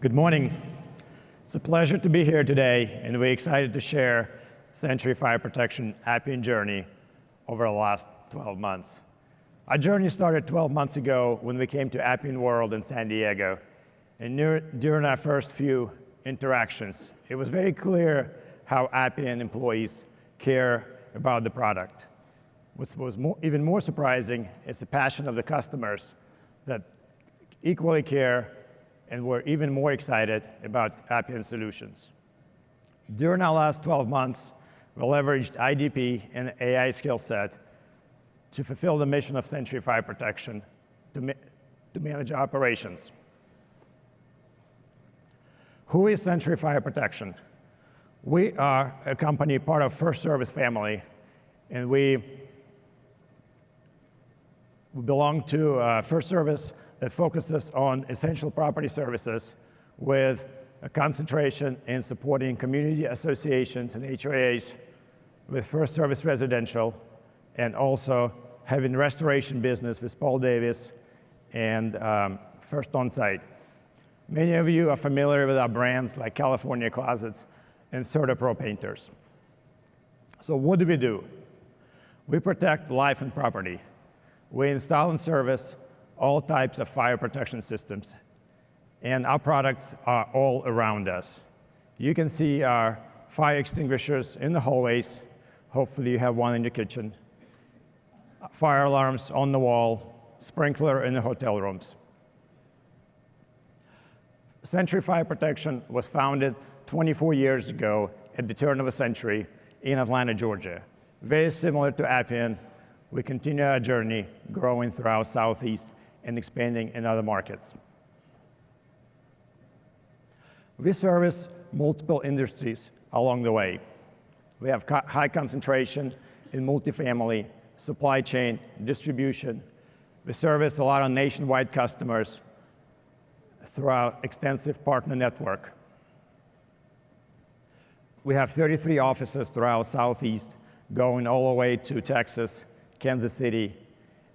Good morning. It's a pleasure to be here today, and we're excited to share Century Fire Protection Appian journey over the last 12 months. Our journey started 12 months ago when we came to Appian World in San Diego. And during our first few interactions, it was very clear how Appian employees care about the product. What was even more surprising is the passion of the customers that equally care and were even more excited about Appian solutions. During our last 12 months, we leveraged IDP and AI skill set to fulfill the mission of Century Fire Protection to manage operations. Who is Century Fire Protection? We are a company part of First Service family, and we belong to First Service that focuses on essential property services with a concentration in supporting community associations and HOAs with First Service Residential, and also having restoration business with Paul Davis and First Onsite. Many of you are familiar with our brands like California Closets and CertaPro Painters. So what do? We protect life and property. We install and service all types of fire protection systems, and our products are all around us. You can see our fire extinguishers in the hallways. Hopefully you have one in your kitchen. Fire alarms on the wall, sprinkler in the hotel rooms. Century Fire Protection was founded 24 years ago at the turn of a century in Atlanta, Georgia. Very similar to Appian, we continue our journey growing throughout Southeast and expanding in other markets. We service multiple industries along the way. We have high concentration in multifamily, supply chain, distribution. We service a lot of nationwide customers through our extensive partner network. We have 33 offices throughout Southeast, going all the way to Texas, Kansas City,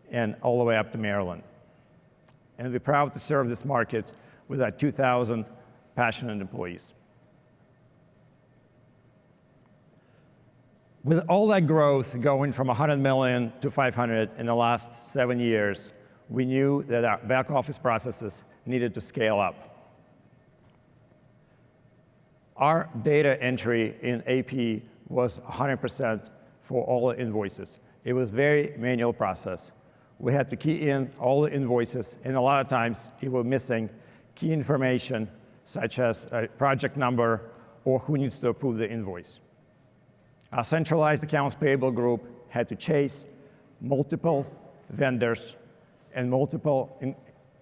and all the way up to Maryland. And we're proud to serve this market with our 2,000 passionate employees. With all that growth going from 100 million to 500 in the last 7 years, we knew that our back office processes needed to scale up. Our data entry in AP was 100% for all the invoices. It was a very manual process. We had to key in all the invoices, and a lot of times we were missing key information such as a project number or who needs to approve the invoice. Our centralized accounts payable group had to chase multiple vendors and multiple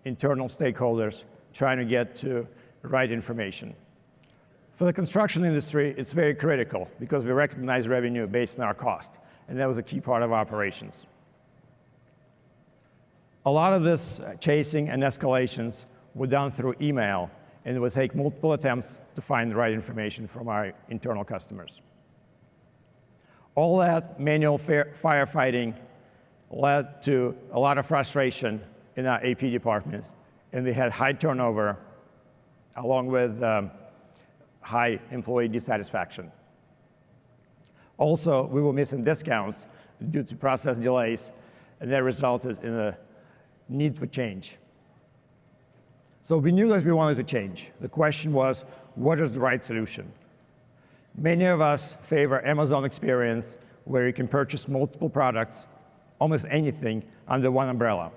internal stakeholders trying to get to the right information. For the construction industry, it's very critical because we recognize revenue based on our cost, and that was a key part of operations. A lot of this chasing and escalations were done through email, and it would take multiple attempts to find the right information from our internal customers. All that manual firefighting led to a lot of frustration in our AP department, and we had high turnover along with high employee dissatisfaction. Also, we were missing discounts due to process delays, and that resulted in a need for change. So we knew that we wanted to change. The question was, what is the right solution? Many of us favor Amazon experience, where you can purchase multiple products, almost anything, under one umbrella.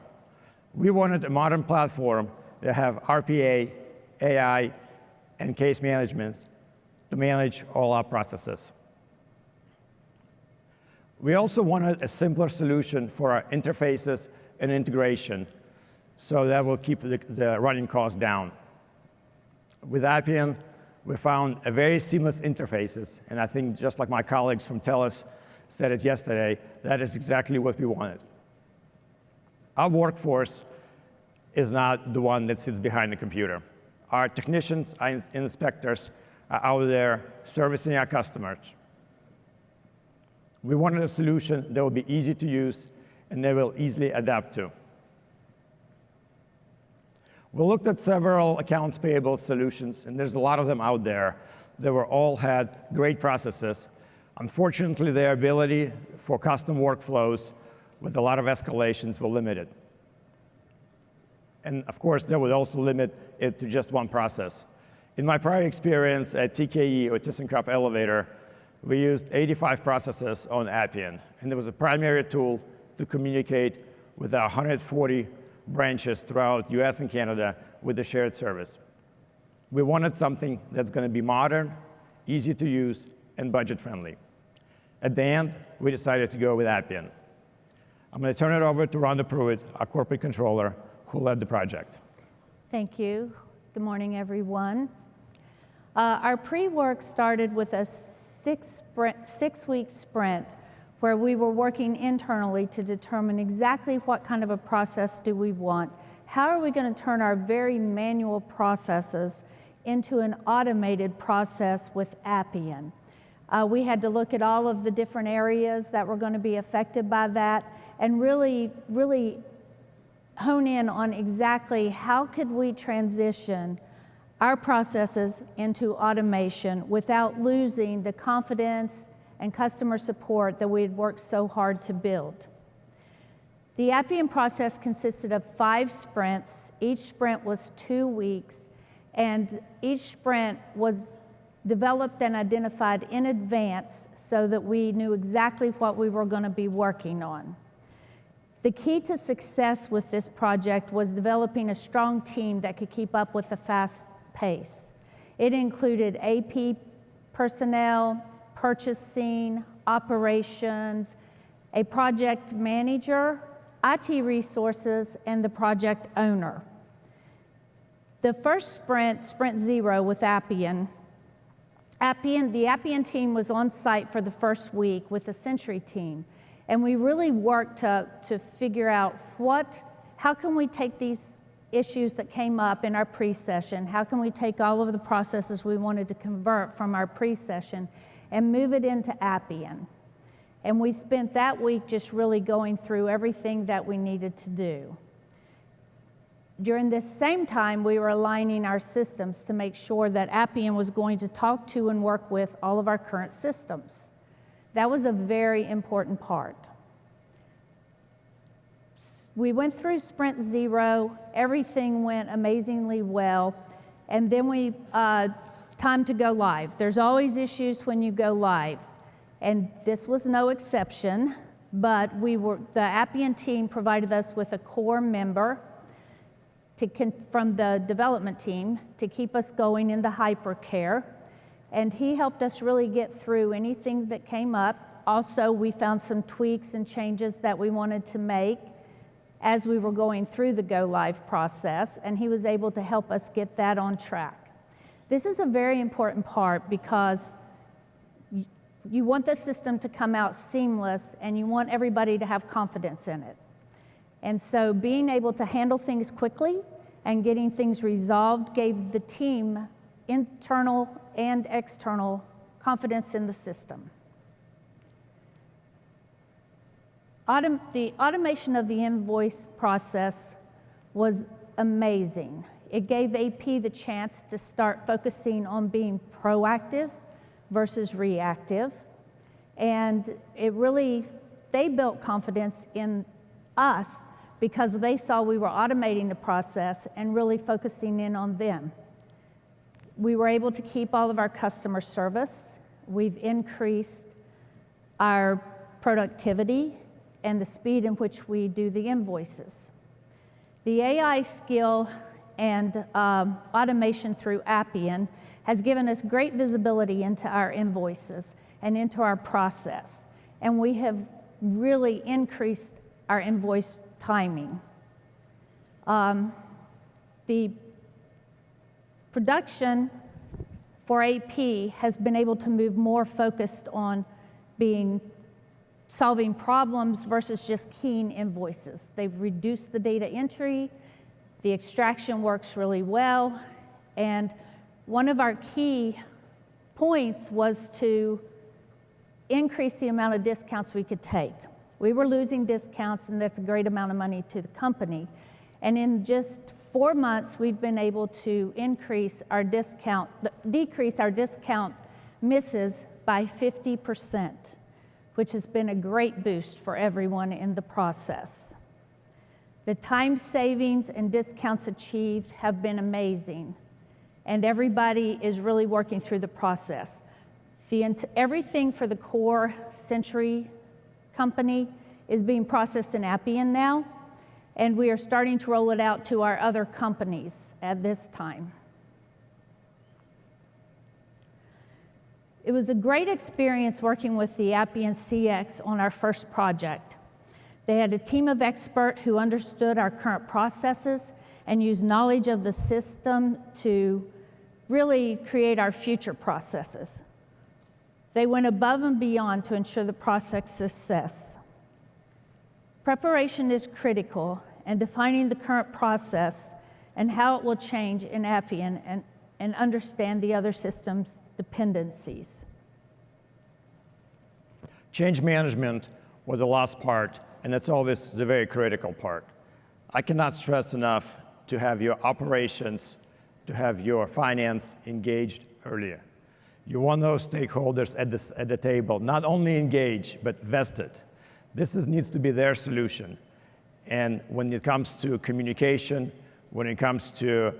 We wanted a modern platform that have RPA, AI, and case management to manage all our processes. We also wanted a simpler solution for our interfaces and integration, so that will keep the running costs down. With Appian, we found a very seamless interfaces, and I think just like my colleagues from TELUS said it yesterday, that is exactly what we wanted. Our workforce is not the one that sits behind the computer. Our technicians and inspectors are out there servicing our customers. We wanted a solution that would be easy to use and they will easily adapt to. We looked at several accounts payable solutions, and there's a lot of them out there. They all had great processes. Unfortunately, their ability for custom workflows with a lot of escalations were limited. And of course, that would also limit it to just one process. In my prior experience at TKE, or ThyssenKrupp Elevator, we used 85 processes on Appian, and it was a primary tool to communicate with our 140 branches throughout US and Canada with the shared service. We wanted something that's going to be modern, easy to use, and budget-friendly. At the end, we decided to go with Appian. I'm going to turn it over to Rhonda Pruitt, our corporate controller, who led the project. Thank you. Good morning, everyone. Our pre-work started with a six-week sprint where we were working internally to determine exactly what kind of a process do we want. How are we going to turn our very manual processes into an automated process with Appian? We had to look at all of the different areas that were going to be affected by that and really hone in on exactly how could we transition our processes into automation without losing the confidence and customer support that we had worked so hard to build. The Appian process consisted of 5 sprints. Each sprint was 2 weeks, and each sprint was developed and identified in advance so that we knew exactly what we were going to be working on. The key to success with this project was developing a strong team that could keep up with the fast pace. It included AP personnel, purchasing, operations, a project manager, IT resources, and the project owner. The first sprint, Sprint 0 with Appian, the Appian team was on site for the first week with the Century team. And we really worked to figure out how can we take these issues that came up in our pre-session, how can we take all of the processes we wanted to convert from our pre-session and move it into Appian. And we spent that week just really going through everything that we needed to do. During this same time, we were aligning our systems to make sure that Appian was going to talk to and work with all of our current systems. That was a very important part. We went through Sprint 0, everything went amazingly well, and then time to go live. There's always issues when you go live, and this was no exception, but the Appian team provided us with a core member from the development team to keep us going in the hypercare. And he helped us really get through anything that came up. Also, we found some tweaks and changes that we wanted to make as we were going through the go-live process, and he was able to help us get that on track. This is a very important part because you want the system to come out seamless, and you want everybody to have confidence in it. And so being able to handle things quickly and getting things resolved gave the team internal and external confidence in the system. The automation of the invoice process was amazing. It gave AP the chance to start focusing on being proactive versus reactive. And they built confidence in us because they saw we were automating the process and really focusing in on them. We were able to keep all of our customer service. We've increased our productivity and the speed in which we do the invoices. The AI skill and automation through Appian has given us great visibility into our invoices and into our process. And we have really increased our invoice timing. The production for AP has been able to move more focused on solving problems versus just keying invoices. They've reduced the data entry, the extraction works really well, and one of our key points was to increase the amount of discounts we could take. We were losing discounts, and that's a great amount of money to the company. And in just 4 months, we've been able to decrease our discount misses by 50%, which has been a great boost for everyone in the process. The time savings and discounts achieved have been amazing, and everybody is really working through the process. Everything for the core Century company is being processed in Appian now, and we are starting to roll it out to our other companies at this time. It was a great experience working with the Appian CX on our first project. They had a team of experts who understood our current processes and used knowledge of the system to really create our future processes. They went above and beyond to ensure the process success. Preparation is critical, and defining the current process and how it will change in Appian and understand the other system's dependencies. Change management was the last part, and it's always the very critical part. I cannot stress enough to have your operations, to have your finance engaged earlier. You want those stakeholders at the table, not only engaged, but vested. This needs to be their solution. And when it comes to communication, when it comes to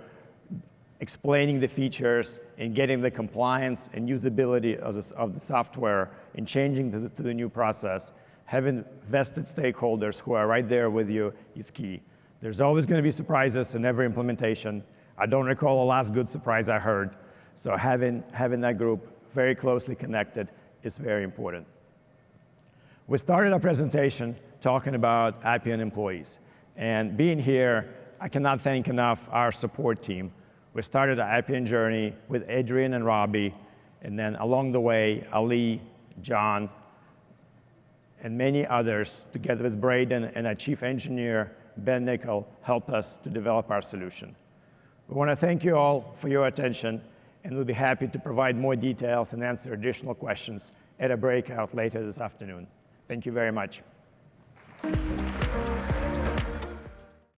explaining the features and getting the compliance and usability of the software and changing to the new process, having vested stakeholders who are right there with you is key. There's always going to be surprises in every implementation. I don't recall the last good surprise I heard. So having that group very closely connected is very important. We started our presentation talking about Appian employees. And being here, I cannot thank enough our support team. We started our Appian journey with Adrian and Robbie, and then along the way, Ali, John, and many others, together with Braden and our chief engineer, Ben Nickel, helped us to develop our solution. We want to thank you all for your attention, and we'll be happy to provide more details and answer additional questions at a breakout later this afternoon. Thank you very much.